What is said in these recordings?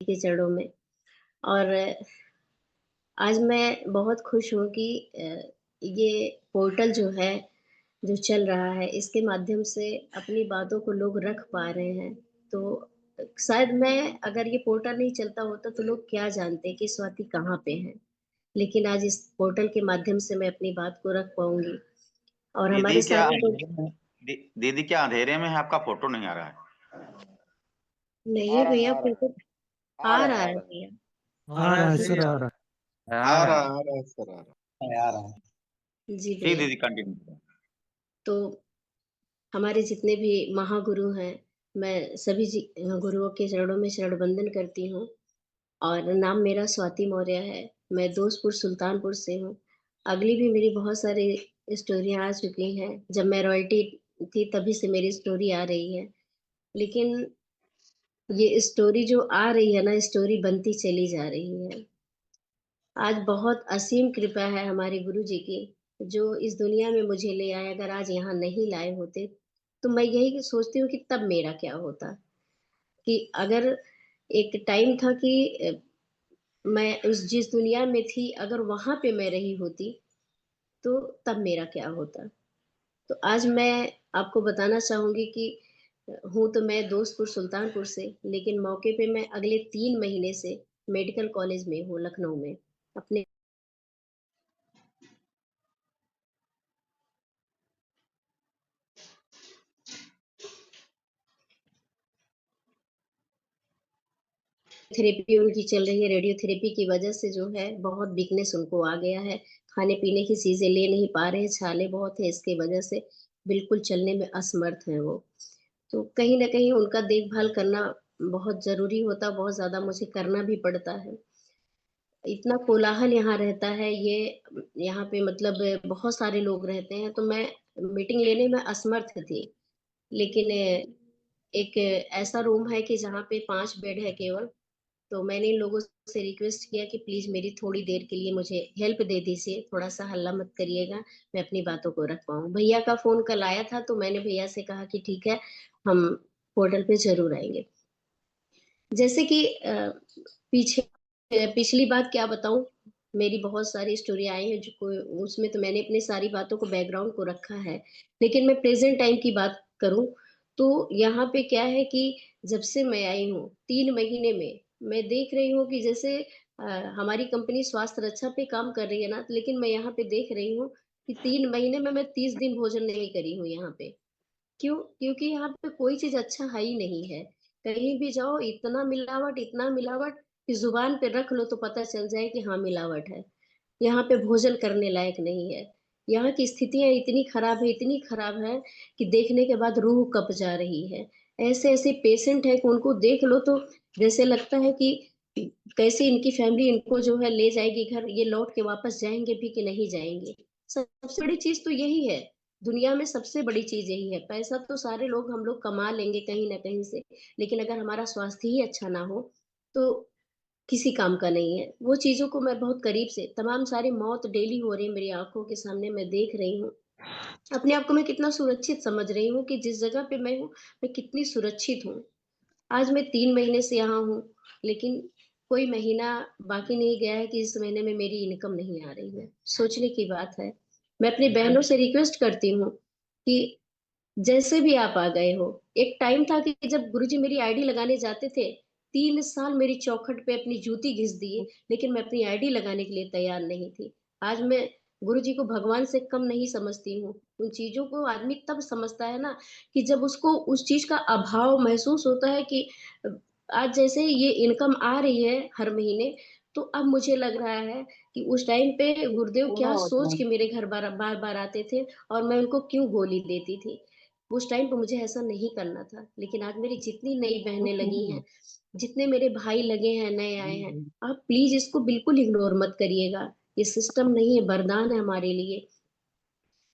के चरणों में। और आज मैं बहुत खुश हूँ कि ये पोर्टल जो है, जो चल रहा है, इसके माध्यम से अपनी बातों को लोग रख पा रहे हैं। तो शायद मैं अगर ये पोर्टल नहीं चलता होता तो लोग क्या जानते कि स्वाति कहाँ पे है। लेकिन आज इस पोर्टल के माध्यम से मैं अपनी बात को रख पाऊँगी और दीदी हमारे क्या सारे लोग। अंधेरे में दीदी क्या अंधेरे में है, आपका फोटो नहीं आ रहा है? नहीं भैया, फोटो आ आ रहा रहा है है भैया। आ रहा है सर, आ रहा आ रहा है आ रहा है सर आ रहा है। जी ठीक भैया। दीदी, कंटिन्यू। तो हमारे जितने भी महागुरु हैं, मैं सभी गुरुओं के चरणों में शरण वंदन करती हूँ। और नाम मेरा स्वाति मौर्य है। मैं दोस्तपुर सुल्तानपुर से हूँ। अगली भी मेरी बहुत सारी स्टोरियाँ आ चुकी हैं। जब मैं रॉयल्टी थी तभी से मेरी स्टोरी आ रही है। लेकिन ये स्टोरी जो आ रही है ना, स्टोरी बनती चली जा रही है। आज बहुत असीम कृपा है हमारे गुरु जी की, जो इस दुनिया में मुझे ले आए। अगर आज यहाँ नहीं लाए होते तो मैं यही सोचती हूँ कि तब मेरा क्या होता। कि अगर एक टाइम था कि मैं उस जिस दुनिया में थी, अगर वहां पे मैं रही होती तो तब मेरा क्या होता। तो आज मैं आपको बताना चाहूंगी कि हूँ तो मैं दोस्तपुर सुल्तानपुर से, लेकिन मौके पे मैं अगले 3 महीने से मेडिकल कॉलेज में हूँ, लखनऊ में, अपने थेरेपी उनकी चल रही है। रेडियोथेरेपी की वजह से जो है बहुत वीकनेस उनको आ गया है। खाने पीने की चीजें ले नहीं पा रहे हैं, छाले बहुत है, इसके वजह से बिल्कुल चलने में असमर्थ हैं वो। तो कहीं ना कहीं उनका देखभाल करना बहुत जरूरी होता, बहुत ज्यादा मुझे करना भी पड़ता है। इतना कोलाहल यहाँ रहता है, ये यहाँ पे मतलब बहुत सारे लोग रहते हैं, तो मैं मीटिंग लेने में असमर्थ थी। लेकिन एक ऐसा रूम है कि जहाँ पे 5 बेड है केवल। तो मैंने इन लोगों से रिक्वेस्ट किया कि प्लीज मेरी थोड़ी देर के लिए मुझे हेल्प दे दीजिए, थोड़ा सा हल्ला मत करिएगा, मैं अपनी बातों को रख पाऊँ। भैया का फोन कल आया था तो मैंने भैया से कहा कि ठीक है, हम पोर्टल पे जरूर आएंगे। जैसे कि पीछे पिछली बात क्या बताऊं, मेरी बहुत सारी स्टोरी आई है जो कोई उसमें तो मैंने अपनी सारी बातों को बैकग्राउंड को रखा है। लेकिन मैं प्रेजेंट टाइम की बात करूं तो यहाँ पे क्या है कि जब से मैं आई हूँ 3 महीने में मैं देख रही हूँ कि जैसे हमारी कंपनी स्वास्थ्य रक्षा पे काम कर रही है ना, लेकिन मैं यहाँ पे देख रही हूँ कि 3 महीने में मैं 30 दिन भोजन नहीं करी हूँ यहाँ पे। क्यों? क्योंकि यहाँ पे कोई चीज अच्छा है ही नहीं है। कहीं भी जाओ इतना मिलावट, इतना मिलावट कि जुबान पे रख लो तो पता चल जाए कि हाँ मिलावट है। यहाँ पे भोजन करने लायक नहीं है। यहाँ की स्थितियां इतनी खराब है, इतनी खराब है कि देखने के बाद रूह कप जा रही है। ऐसे ऐसे पेशेंट है कि उनको देख लो तो जैसे लगता है कि कैसे इनकी फैमिली इनको जो है ले जाएगी घर, ये लौट के वापस जाएंगे भी कि नहीं जाएंगे। सबसे बड़ी चीज तो यही है। दुनिया में सबसे बड़ी चीज यही है। पैसा तो सारे लोग हम लोग कमा लेंगे कहीं ना कहीं से, लेकिन अगर हमारा स्वास्थ्य ही अच्छा ना हो तो किसी काम का नहीं है। वो चीजों को मैं बहुत करीब से, तमाम सारी मौत डेली हो रही है मेरी आंखों के सामने, मैं देख रही हूँ। अपने आप को मैं कितना सुरक्षित समझ रही हूँ कि जिस जगह पे मैं हूँ मैं कितनी सुरक्षित हूँ। आज मैं 3 महीने से यहाँ हूँ, लेकिन कोई महीना बाकी नहीं गया है कि इस महीने में मेरी इनकम नहीं आ रही है। सोचने की बात है। मैं अपनी बहनों से रिक्वेस्ट करती हूँ कि जैसे भी आप आ गए हो, एक टाइम था कि जब गुरुजी मेरी आईडी लगाने जाते थे, 3 साल मेरी चौखट पे अपनी जूती घिस दिए, लेकिन मैं अपनी आईडी लगाने के लिए तैयार नहीं थी। आज मैं गुरुजी को भगवान से कम नहीं समझती हूँ। उन चीजों को आदमी तब समझता है ना कि जब उसको उस चीज का अभाव महसूस होता है कि आज जैसे ये इनकम आ रही है हर महीने, तो अब मुझे लग रहा है कि उस टाइम पे गुरुदेव क्या सोच के मेरे घर बार बार बार आते थे और मैं उनको क्यों गोली देती थी। उस टाइम पे मुझे ऐसा नहीं करना था। लेकिन आज मेरी जितनी नई बहनें लगी हैं, जितने मेरे भाई लगे हैं, नए आए हैं, आप प्लीज इसको बिल्कुल इग्नोर मत करिएगा। ये सिस्टम नहीं है, वरदान है हमारे लिए।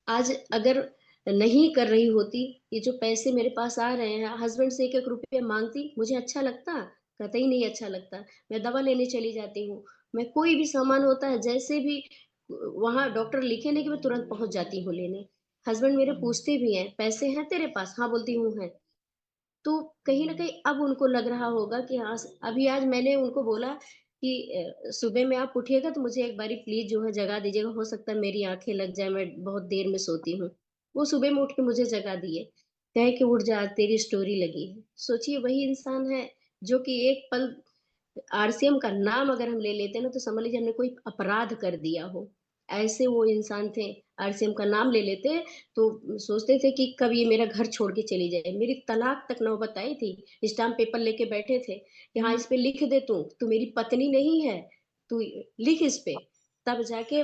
आज अगर नहीं कर रही होती, ये जो पैसे मेरे पास आ रहे हैं, हस्बैंड से 1-1 रुपया मांगती, मुझे अच्छा लगता? कतई नहीं अच्छा लगता। मैं दवा लेने चली जाती हूँ, मैं कोई भी सामान होता है जैसे भी वहां डॉक्टर लिखे नहीं कि मैं तुरंत पहुंच जाती हूँ लेने। हस्बैंड मेरे पूछते भी हैं पैसे हैं तेरे पास, हाँ बोलती हूँ है। तो कहीं न कहीं अब उनको लग रहा होगा कि हाँ, अभी आज मैंने उनको बोला कि सुबह में आप उठिएगा तो मुझे एक बारी प्लीज़ जो है जगा दीजिएगा, हो सकता है मेरी आँखें लग जाएँ, मैं बहुत देर में सोती हूँ। वो सुबह में उठ के मुझे जगा दिए, कहे कि उठ जा, आज तेरी स्टोरी लगी है। सोचिए वही इंसान है जो कि एक पल आरसीएम का नाम अगर हम ले लेते हैं ना, तो समझ लीजिए हमने कोई अपराध कर दिया हो। ऐसे वो इंसान थे, आरसीएम का नाम ले लेते, तो सोचते थे कि कब ये मेरा घर छोड़ के चली जाए। मेरी तलाक तक नौबत आई थी, स्टाम्प पेपर लेके बैठे थे कि हाँ, इस पे लिख दे तू मेरी पत्नी नहीं है, तू लिख इस पे, तब जाके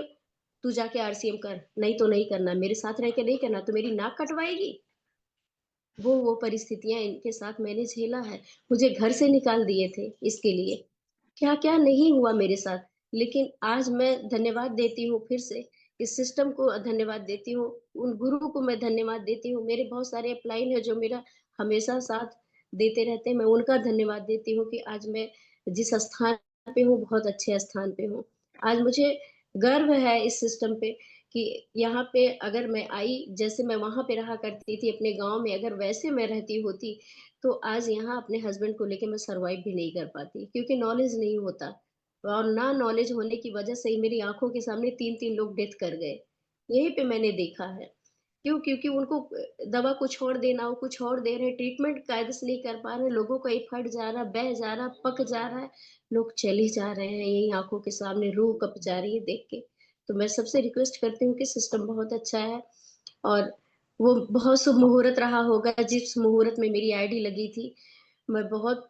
तू जाके आरसीएम कर, नहीं तो नहीं करना, मेरे साथ रह के नहीं करना, तो मेरी नाक कटवाएगी। वो परिस्थितियाँ इनके साथ मैंने झेला है। मुझे घर से निकाल दिए थे इसके लिए। क्या-क्या नहीं हुआ मेरे साथ, लेकिन आज मैं धन्यवाद देती हूँ फिर से, इस सिस्टम को धन्यवाद देती हूँ, उन गुरु को मैं धन्यवाद देती हूँ। मेरे बहुत सारे अपलाइन हैं जो मेरा हमेशा साथ देते रहते हैं, मैं उनका धन्यवाद देती हूँ कि आज मैं जिस स्थान पे हूँ, बहुत अच्छे स्थान पे हूँ। आज मुझे गर्व है इस सिस्टम पे कि यहाँ पे अगर मैं आई, जैसे मैं वहाँ पे रहा करती थी अपने गाँव में, अगर वैसे मैं रहती होती, तो आज यहाँ अपने हस्बैंड को लेके मैं सर्वाइव भी नहीं कर पाती, क्योंकि नॉलेज नहीं होता और ना नॉलेज होने की वजह से ही मेरी आँखों के सामने 3-3 लोग डेथ कर गए। यहीं पे मैंने देखा है। क्यों? क्योंकि उनको दवा कुछ और देना हो, कुछ और दे रहे हैं, ट्रीटमेंट कायदे से नहीं कर पा रहे हैं, लोगों का एफर्ट जा रहा है, बह जा रहा है, पक जा रहा है, लोग चले जा रहे हैं यहीं आँखों के सामने, रूह कँप जा रही है देख के। तो मैं सबसे रिक्वेस्ट करती हूँ कि सिस्टम बहुत अच्छा है और वो बहुत शुभ मुहूर्त रहा होगा जिस मुहूर्त में मेरी आईडी लगी थी। मैं बहुत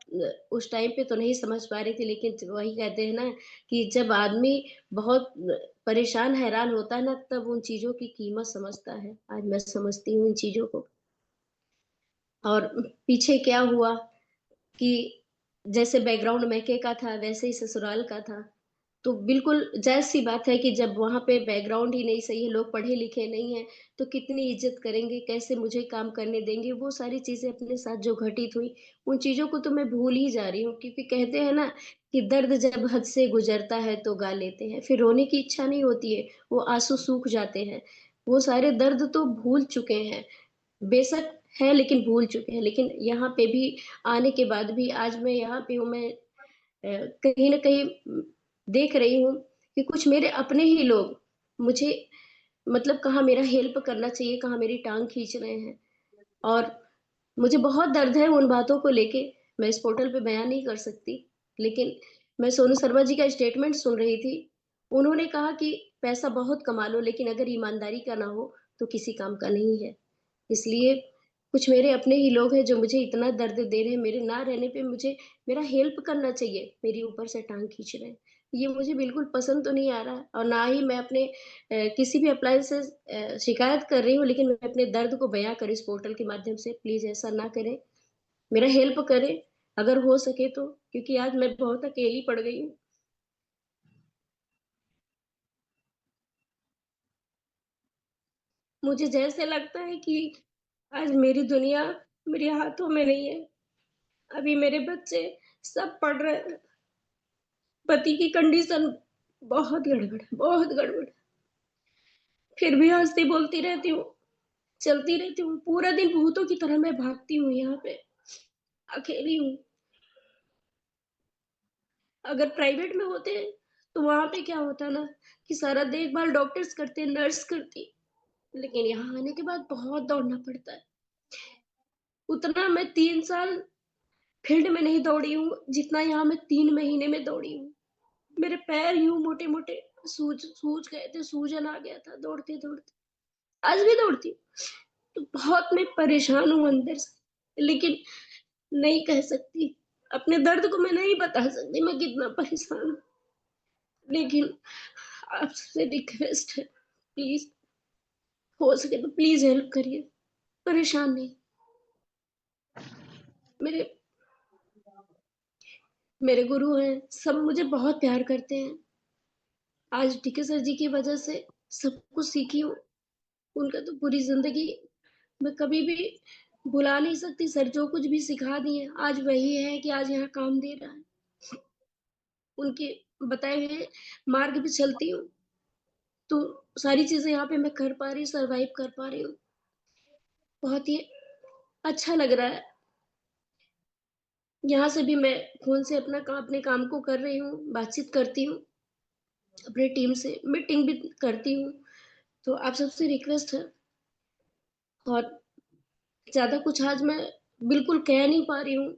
उस टाइम पे तो नहीं समझ पा रही थी, लेकिन वही कहते हैं ना कि जब आदमी बहुत परेशान, हैरान होता है ना, तब उन चीज़ों की कीमत समझता है। आज मैं समझती हूँ इन चीज़ों को। और पीछे क्या हुआ कि जैसे बैकग्राउंड मैके का था, वैसे ही ससुराल का था। तो बिल्कुल जायज़-सी बात है कि जब वहाँ पे बैकग्राउंड ही नहीं सही है, लोग पढ़े-लिखे नहीं हैं, तो कितनी इज़्ज़त करेंगे, कैसे मुझे काम करने देंगे, वो सारी चीज़ें अपने साथ जो घटित हुई, उन चीज़ों को तो मैं भूल ही जा रही हूँ क्योंकि कहते हैं ना कि दर्द जब हद से गुज़रता है तो गा लेते हैं, फिर रोने की इच्छा नहीं होती है, वो आँसू सूख जाते हैं। वो सारे दर्द तो भूल चुके हैं, बेशक है लेकिन भूल चुके हैं, लेकिन यहाँ पे भी आने के बाद भी आज मैं यहाँ पे हूँ, मैं कहीं न कहीं देख रही हूँ कि कुछ मेरे अपने ही लोग मुझे मतलब कहाँ मेरा हेल्प करना चाहिए, कहाँ मेरी टाँग खींच रहे हैं और मुझे बहुत दर्द है उन बातों को लेके, मैं इस पोर्टल पे बयान नहीं कर सकती। लेकिन मैं सोनू शर्मा जी का स्टेटमेंट सुन रही थी, उन्होंने कहा कि पैसा बहुत कमा लो लेकिन अगर ईमानदारी का ना हो, तो किसी काम का नहीं है। इसलिए कुछ मेरे अपने ही लोग हैं जो मुझे इतना दर्द दे रहे हैं, मेरे ना रहने पे मुझे मेरा हेल्प करना चाहिए, मेरी ऊपर से टाँग खींच रहे हैं। ये मुझे बिल्कुल पसंद तो नहीं आ रहा है और ना ही मैं अपने किसी भी अप्लायंस से शिकायत कर रही हूँ, लेकिन मैं अपने दर्द को बयाँ करूँ इस पोर्टल के माध्यम से, प्लीज़ ऐसा ना करें। मेरा हेल्प करें, अगर हो सके तो, क्योंकि आज मैं बहुत अकेली पड़ गई हूँ। मुझे जैसे लगता है कि आज मेरी दुनिया मेरे हाथों में नहीं है। अभी मेरे बच्चे सब पढ़ रहे हैं। पति की कंडीशन बहुत गड़बड़ है, बहुत गड़बड़ है। फिर भी हँसती-बोलती रहती हूँ, चलती रहती हूँ। पूरा दिन भूतों की तरह मैं भागती हूँ यहाँ पे, अकेली हूँ। अगर प्राइवेट में होते, तो वहाँ पे क्या होता ना कि सारा देखभाल डॉक्टर्स करते, नर्स करती। लेकिन यहाँ आने के बाद बहुत दौड़ना पड़ता है। उतना मैं 3 साल फील्ड में नहीं दौड़ी हूँ, जितना यहाँ मैं 3 महीने में दौड़ी हूँ। मेरे पैर यूँ मोटे-मोटे सूज सूज गए थे, सूजन आ गया था दौड़ते-दौड़ते। आज भी दौड़ती हूँ, तो बहुत मैं परेशान हूँ अंदर से, लेकिन नहीं कह सकती। अपने दर्द को मैं नहीं बता सकती मैं कितना परेशान हूँ। लेकिन आपसे रिक्वेस्ट है, प्लीज़ हो सके तो प्लीज़ हेल्प करिए, परेशान नहीं। मेरे मेरे गुरु हैं, सब मुझे बहुत प्यार करते हैं। आज डीके सर जी की वजह से सब कुछ सीखी हूँ। उनका तो पूरी ज़िंदगी मैं कभी भी भुला नहीं सकती, सर जो कुछ भी सिखा दिए, आज वही है कि आज यहाँ काम दे रहा है। उनके बताए हुए मार्ग पे चलती हूँ, तो सारी चीज़ें यहाँ पे मैं कर पा रही हूँ, सर्वाइव कर पा रही हूँ। बहुत ही अच्छा लग रहा है। यहाँ से भी मैं फ़ोन से अपने काम को कर रही हूँ, बातचीत करती हूँ अपनी टीम से, मीटिंग भी करती हूँ। तो आप सबसे रिक्वेस्ट है और ज़्यादा कुछ आज मैं बिल्कुल कह नहीं पा रही हूँ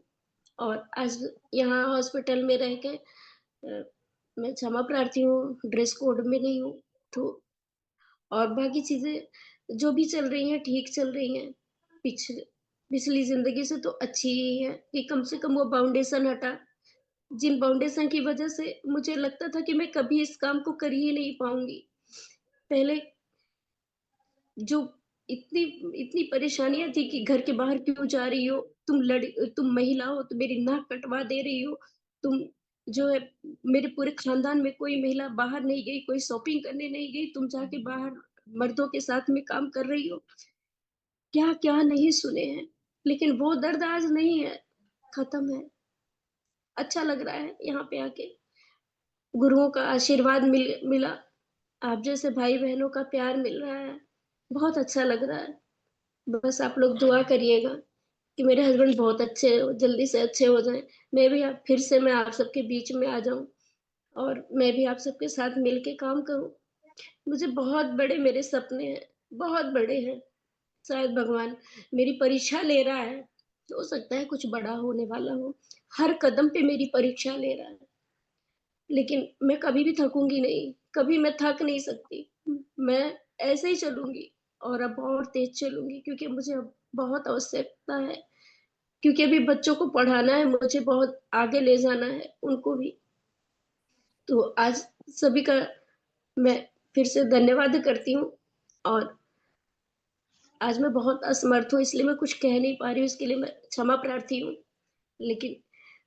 और आज यहाँ हॉस्पिटल में रह के मैं क्षमा प्रार्थी हूँ, ड्रेस कोड में नहीं हूँ, तो और बाकी चीज़ें जो भी चल रही हैं, ठीक चल रही हैं। पिछली ज़िंदगी से तो अच्छी ही है कि कम से कम वो बाउंडेशन हटा, जिन बाउंडेशन की वज़ह से मुझे लगता था कि मैं कभी इस काम को कर ही नहीं पाऊँगी। पहले जो इतनी इतनी परेशानियाँ थी कि घर के बाहर क्यों जा रही हो? तुम महिला हो, तो मेरी नाक कटवा दे रही हो। तुम जो है मेरे पूरे ख़ानदान में कोई महिला बाहर नहीं गई, कोई शॉपिंग करने नहीं गई, तुम जाके बाहर मर्दों के साथ में काम कर रही हो। क्या-क्या नहीं सुने हैं, लेकिन वो दर्द आज नहीं है, ख़त्म है। अच्छा लग रहा है यहाँ पे आके। गुरुओं का आशीर्वाद मिला, आप जैसे भाई-बहनों का प्यार मिल रहा है, बहुत अच्छा लग रहा है। बस आप लोग दुआ करिएगा कि मेरे हस्बैंड बहुत अच्छे हो, जल्दी से अच्छे हो जाएँ। मैं आप सबके बीच में आ जाऊँ और मैं भी आप सबके साथ मिल के काम करूँ। मुझे बहुत बड़े मेरे सपने हैं, बहुत बड़े हैं। शायद भगवान मेरी परीक्षा ले रहा है, हो सकता है कुछ बड़ा होने वाला हो। हर कदम पे मेरी परीक्षा ले रहा है, लेकिन मैं कभी भी थकूँगी नहीं, कभी मैं थक नहीं सकती। मैं ऐसे ही चलूँगी और अब और तेज़ चलूँगी क्योंकि मुझे अब बहुत आवश्यकता है, क्योंकि अभी बच्चों को पढ़ाना है, मुझे बहुत आगे ले जाना है उनको भी। तो आज सभी का मैं फिर से धन्यवाद करती हूँ और आज मैं बहुत असमर्थ हूँ इसलिए मैं कुछ कह नहीं पा रही हूँ, इसके लिए मैं क्षमा प्रार्थी हूँ। लेकिन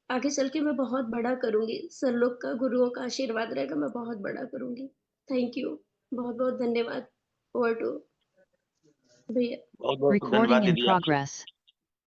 आगे चल के मैं बहुत बड़ा करूँगी, सर लोग का, गुरुओं का आशीर्वाद रहेगा, मैं बहुत बड़ा करूँगी। थैंक यू, बहुत-बहुत धन्यवाद। ओवर टू भैया। बहुत बहुत Recording धन्यवाद in दीदी आपसे। progress.